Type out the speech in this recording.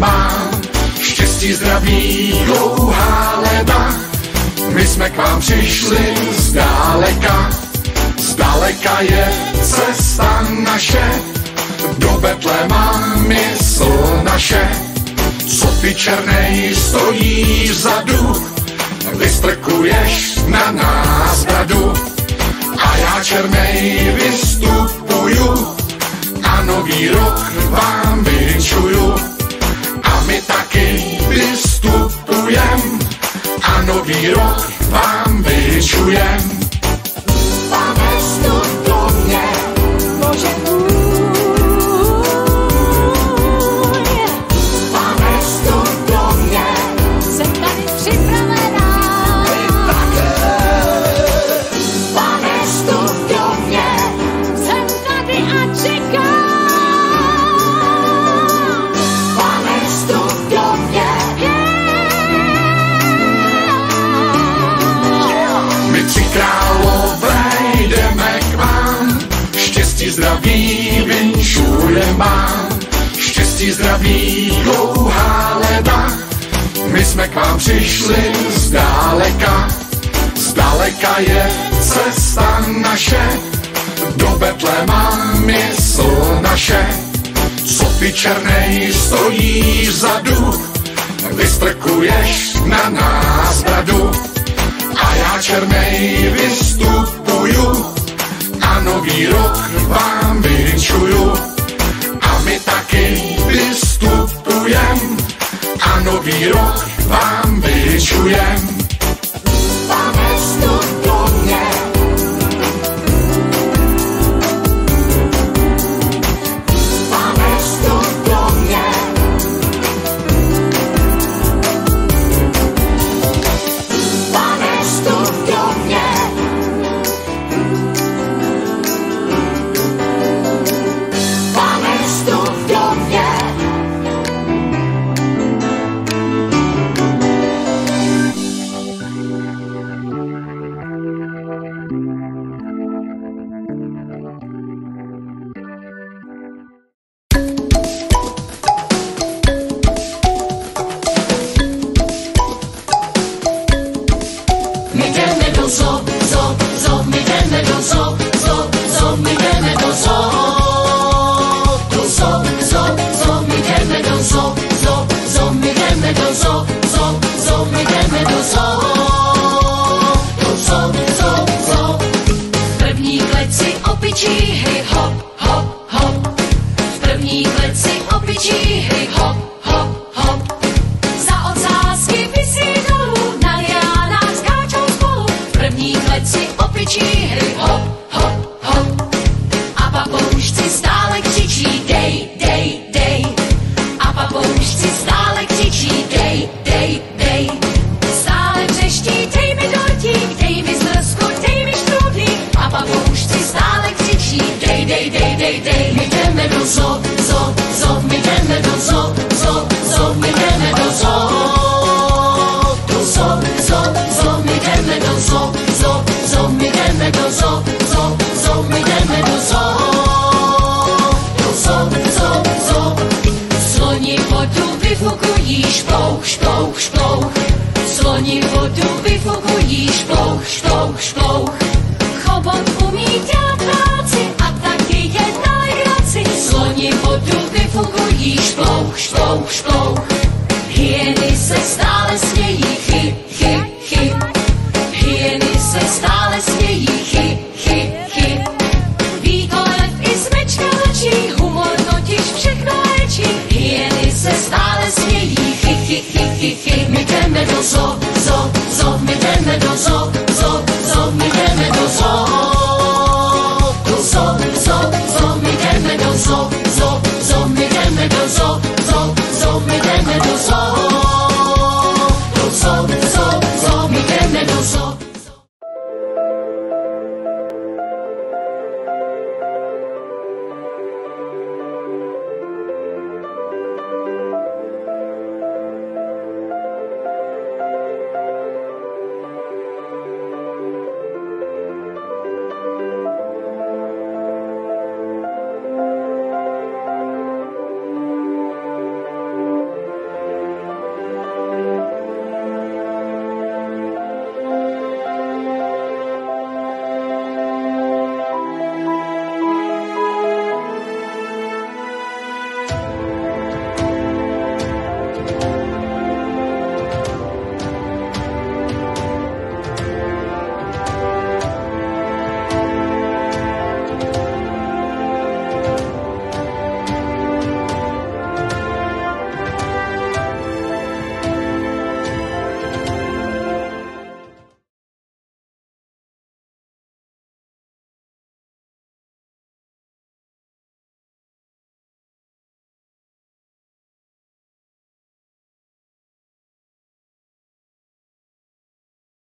mám, štěstí, zdraví, dlouhá léta. My jsme k vám přišli zdaleka, zdaleka je cesta naše, do Betléma mysl naše. Co ty černej stojí vzadu, vystrkuješ na nás bradu. A já černej vystupuju a nový rok vám vinčuju. A my taky vystupujem a nový rok vám vinčujem. Pane, vstup do mě, Bože můj. Pane, vstup do mě, jsem tady připravená. Pane, vstup do mě, jsem tady a čekám. Pane, vstup do mě. My tři králové jdeme k vám, štěstí, zdraví vinšujem vám. Štěstí, zdraví, dlouhá léta. My jsme k vám přišli zdaleka, zdaleka je cesta naše, do Betléma mysl naše. Co ty černej stojí vzadu, vystrkuješ na nás bradu. A já černej vystupuju a nový rok vám vinčuju. A my taky vystupujem a nový rok vám vinčujem. Pane, vstup do mě. Pane, vstup do mě. Pane, vstup do mě. Pane, vstup do mě. My jdeme do zoo, zoo, zoo, my jdeme do zoo, zoo, zoo, my jdeme do zoo. Do zoo, zoo, zoo, my jdeme do zoo, zoo, zoo, my jdeme do zoo, zoo, zoo, my jdeme do zoo. Do zoo, zoo, zoo. V první kleci opičí, hej hop, hop, hop. V první kleci opičí, hej hop, hop, hop. Za ocásky visí dolů, na liánách skáčou spolu. V první kleci opičí, hej hop, hop, hop. A papoušci stále křičí, dej, dej, dej. A papoušci stále křičí, dej, dej, dej. Stále třeští, dej mi dortík, dej mi zmrzku, dej mi štrůdlík. A papoušci stále křičí, dej, dej, dej, dej, dej. My jdeme do zoo, zoo, zoo, my jdeme do zoo, zoo, zoo, my jdeme do zoo. Do zoo, zoo, zoo, my jdeme do zoo, zoo, zoo, my jdeme do zoo, zoo, zoo, my jdeme do zoo. Do zoo, zoo, zoo. Sloni vodu vyfukují, šplouch, šplouch, šplouch. Sloni vodu vyfukují, šplouch, šplouch, šplouch. Chobot umí dělat práci a taky je na legraci. Sloni vodu vyfukují, šplouch, šplouch, šplouch. Hyeny se stále smějí, chy, chy, chy. Hyeny se stále smějí, chy, chy, chy. Výkolev i smečka mlčí, humor totiž všechno léčí. Hyeny se stále smějí, chy, chy, chy, chy, chy. My jdeme do zoo,